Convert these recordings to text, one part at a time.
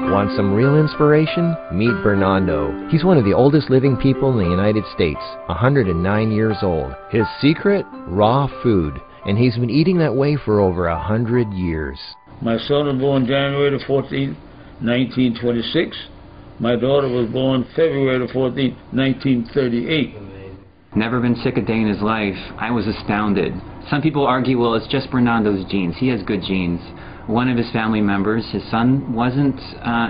Want some real inspiration? Meet Bernardo. He's one of the oldest living people in the United States, 109 years old. His secret? Raw food. And he's been eating that way for over 100 years. My son was born January the 14th, 1926. My daughter was born February the 14th, 1938. Never been sick a day in his life. I was astounded. Some people argue, well, it's just Bernardo's genes. He has good genes. One of his family members, his son,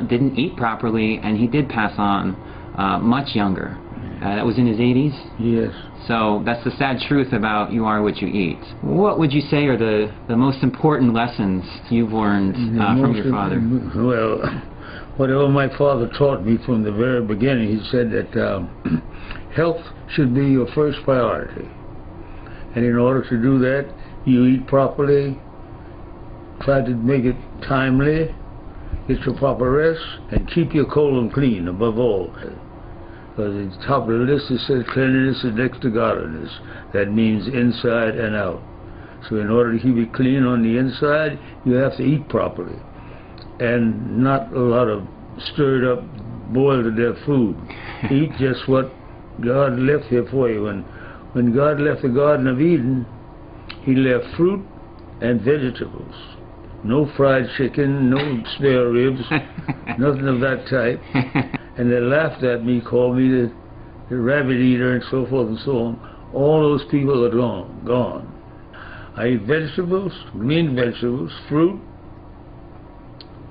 didn't eat properly, and he did pass on much younger. That was in his 80s? Yes. So that's the sad truth about you are what you eat. What would you say are the most important lessons you've learned from your father? Well, whatever my father taught me from the very beginning, he said that health should be your first priority. And in order to do that, you eat properly, try to make it timely, get your proper rest, and keep your colon clean above all. Because at the top of the list it says cleanliness is next to godliness. That means inside and out. So in order to keep it clean on the inside, you have to eat properly. And not a lot of stirred up, boiled to death food. Eat just what God left here for you. When God left the Garden of Eden, He left fruit and vegetables. No fried chicken, no spare ribs, nothing of that type. And they laughed at me, called me the rabbit eater and so forth and so on. All those people are gone. I eat vegetables, green vegetables, fruit,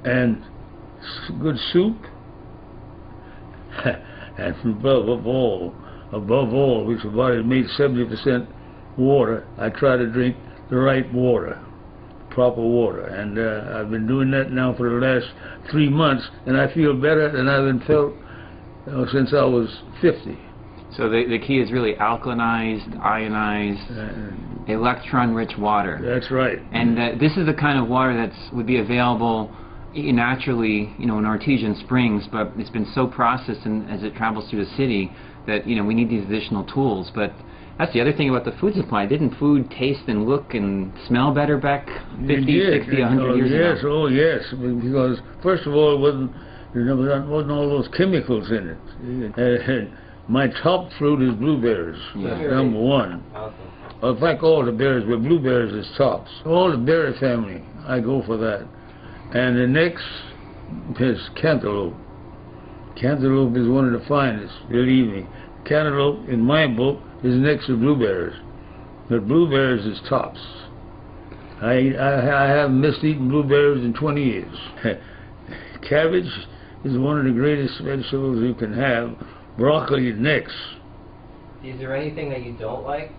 and good soup. And above all, which the body is made 70% water, I try to drink the right water, proper water. And I've been doing that now for the last 3 months, and I feel better than I've felt since I was 50. So the key is really alkalinized, ionized, electron-rich water. That's right. And this is the kind of water that would be available naturally, in artesian springs, but it's been so processed and as it travels through the city that, we need these additional tools. But that's the other thing about the food supply. Didn't food taste and look and smell better back 50, 60, 100 years ago? Yes, oh yes, because first of all, there wasn't all those chemicals in it. My top fruit is blueberries. Yeah. That's number one. Awesome. In fact, all the berries, but blueberries is tops. All the berry family, I go for that. And the next is cantaloupe. Cantaloupe is one of the finest, believe me. Cantaloupe, in my book, is next to blueberries. But blueberries is tops. I haven't missed eating blueberries in 20 years. Cabbage is one of the greatest vegetables you can have. Broccoli is next. Is there anything that you don't like?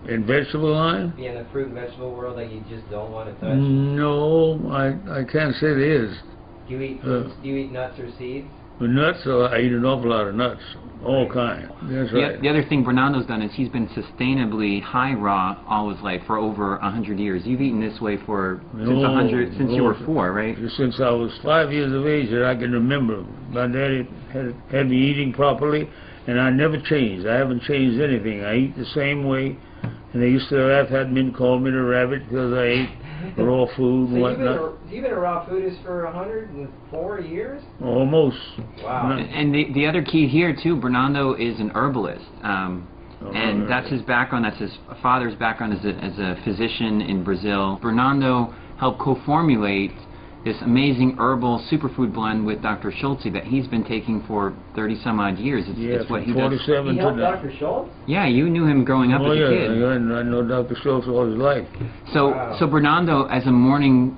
In vegetable line? In the fruit and vegetable world that you just don't want to touch? No, I can't say there is. Do you eat fruits? Do you eat nuts or seeds? Nuts, I eat an awful lot of nuts, all kinds. That's right. The other thing Bernardo's done is he's been sustainably high raw all his life for over 100 years. You've eaten this way since you were 4, right? Since I was 5 years of age that I can remember. My daddy had me eating properly, and I never changed. I haven't changed anything. I eat the same way. And they used to laugh at me and call me the rabbit because I ate raw food and whatnot. You've been a raw foodist for 104 years? Almost. Wow. And the other key here, too, Bernardo is an herbalist. And that's his background. That's his father's background as a physician in Brazil. Bernardo helped co-formulate this amazing herbal superfood blend with Dr. Schultz that he's been taking for 30-some-odd years. It's what he does. He helped Dr. Schultz? Yeah, you knew him growing up as a kid. I know Dr. Schultz all his life. So Bernardo, as a morning,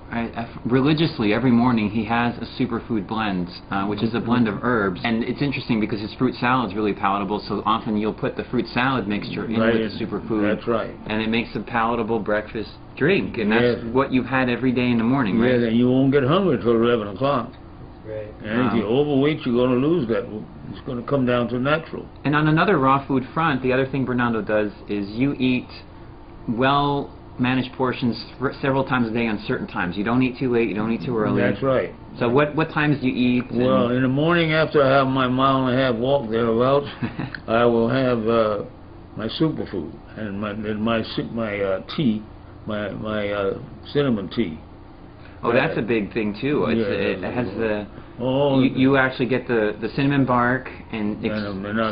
religiously every morning, he has a superfood blend, which is a blend of herbs. And it's interesting because his fruit salad is really palatable, so often you'll put the fruit salad mixture in with the superfood. That's right. And it makes a palatable breakfast drink, and that's what you've had every day in the morning, right? Yeah, and you won't get hungry until 11 o'clock. Great. And if you're overweight, you're going to lose that. It's going to come down to natural. And on another raw food front, the other thing Bernardo does is you eat well-managed portions several times a day on certain times. You don't eat too late, you don't eat too early. That's right. So what times do you eat? Well, in the morning after I have my mile-and-a-half walk thereabouts, I will have my superfood and my tea, my cinnamon tea. Oh, that's a big thing too. It's, Yeah. it has the. Oh, You actually get the cinnamon bark and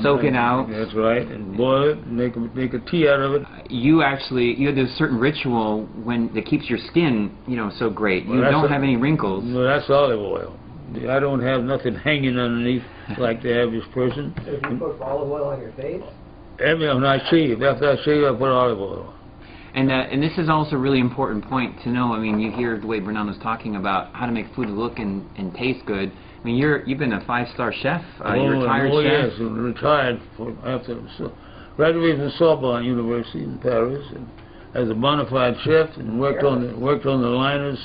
soak it out. That's right, and boil it, and make a tea out of it. You have this certain ritual that keeps your skin, so great. You Well, don't have any wrinkles. No, that's olive oil. I don't have nothing hanging underneath like the average person. So if you put olive oil on your face? When I shave, after I shave, I put olive oil. And this is also a really important point to know. I mean, you hear the way Bernardo's talking about how to make food look and taste good. I mean, you've been a 5-star chef. You're a retired chef. Yes, retired after graduated from Sorbonne University in Paris, and as a bona fide chef, and worked on the liners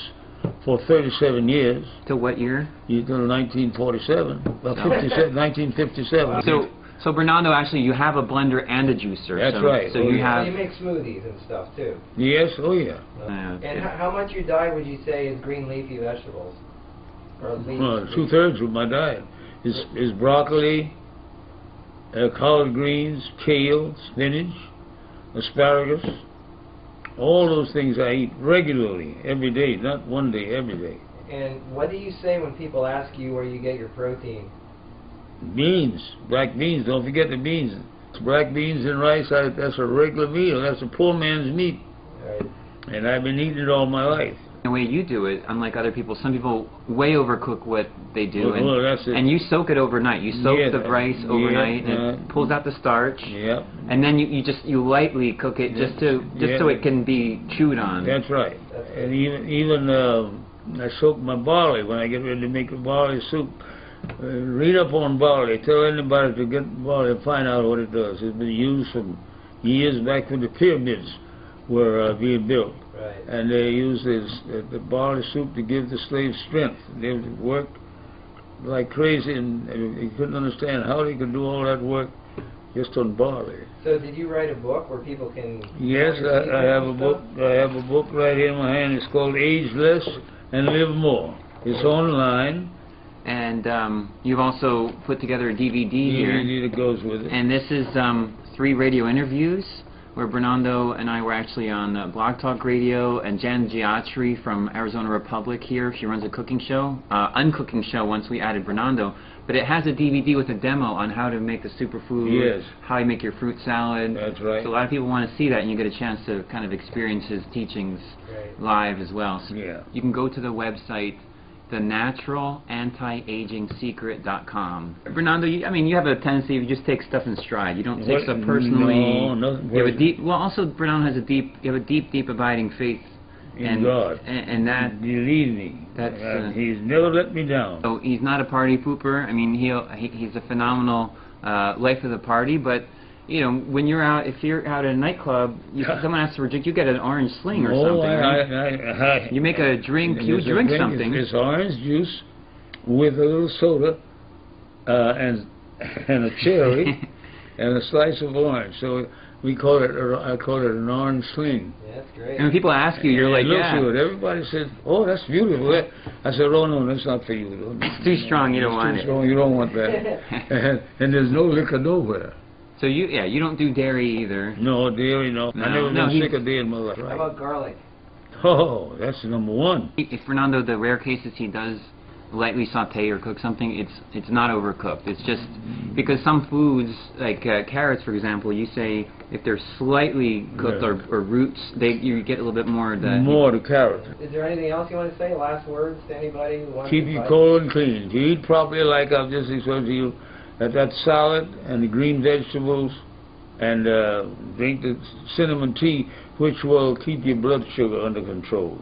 for 37 years. Till what year? Until 1947, 1957. So Bernardo, actually, you have a blender and a juicer. That's right. So you have. So you make smoothies and stuff too. Yes, oh yeah. And how much your diet would you say is green leafy vegetables? Or leaves? 2/3 of my diet is broccoli, collard greens, kale, spinach, asparagus. All those things I eat regularly, every day, not one day, every day. And what do you say when people ask you where you get your protein? Beans, black beans. Don't forget the beans. Black beans and rice. That's a regular meal. That's a poor man's meat. Right. And I've been eating it all my life. The way you do it, unlike other people, some people way overcook what they do, Well, that's it. and you soak it overnight. You soak Yeah, the rice overnight, and it pulls out the starch. Yeah. And then you lightly cook it just so it can be chewed on. That's right. And even I soak my barley when I get ready to make a barley soup. Read up on barley. Tell anybody to get barley and find out what it does. It's been used from years back when the pyramids were being built. Right. And they used the barley soup to give the slaves strength. They would work like crazy, and they couldn't understand how they could do all that work just on barley. So did you write a book where people can... Yes, I have a book. I have a book right here in my hand. It's called Age Less and Live More. It's online. And you've also put together a DVD here. DVD that goes with it. And this is 3 radio interviews where Bernardo and I were actually on Blog Talk Radio, and Jan Giatri from Arizona Republic here. She runs a cooking show, uncooking show once we added Bernardo. But it has a DVD with a demo on how to make the superfood, yes, how you make your fruit salad. That's right. So a lot of people want to see that, and you get a chance to kind of experience his teachings live as well. So yeah. You can go to the website, thenaturalantieagingsecret.com. Bernardo, you have a tendency you just take stuff in stride. You don't take stuff personally. No. You have a deep. Well, also Bernardo has a deep abiding faith in God. And that. Believe me. That's he's never let me down. So he's not a party pooper. I mean, he's a phenomenal life of the party, but. When you're out, if you're out at a nightclub, someone asks for a drink, you get an orange sling or something, right? You make a drink, you drink something. It's orange juice with a little soda and a cherry and a slice of orange. So I call it an orange sling. Yeah, that's great. And when people ask you, you're like, yeah. Good. Everybody says, oh, that's beautiful. I said, oh, no, that's not for you. It's too strong, you don't want it. Too strong, you don't want that. and there's no liquor nowhere. So you don't do dairy either. No, dairy, no. I never been sick of dairy in my life. How about garlic? Oh, that's number one. If Fernando, the rare cases he does lightly saute or cook something, it's not overcooked. It's just because some foods, like carrots, for example, you say if they're slightly cooked or roots, you get a little bit more of the... More the carrot. Is there anything else you want to say? Last words to anybody who wants to... Keep you cold and clean. You eat properly like I've just explained to you. That salad and the green vegetables, and drink the cinnamon tea, which will keep your blood sugar under control.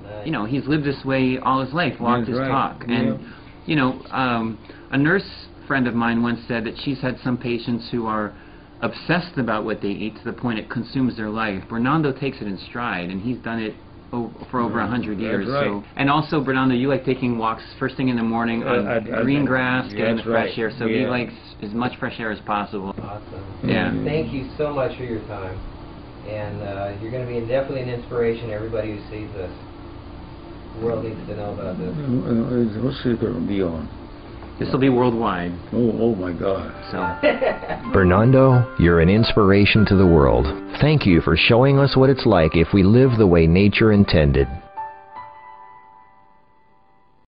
He's lived this way all his life, walked his talk. And, a nurse friend of mine once said that she's had some patients who are obsessed about what they eat to the point it consumes their life. Bernardo takes it in stride, and he's done it for over 100 years. Right. So, and also, Bernardo, you like taking walks first thing in the morning on green grass, getting the fresh air. So he likes as much fresh air as possible. Awesome. Yeah. Thank you so much for your time. And you're going to be definitely an inspiration to everybody who sees this. The world needs to know about this. What's it going to be on? This will be worldwide. Oh my God. So. Bernardo, you're an inspiration to the world. Thank you for showing us what it's like if we live the way nature intended.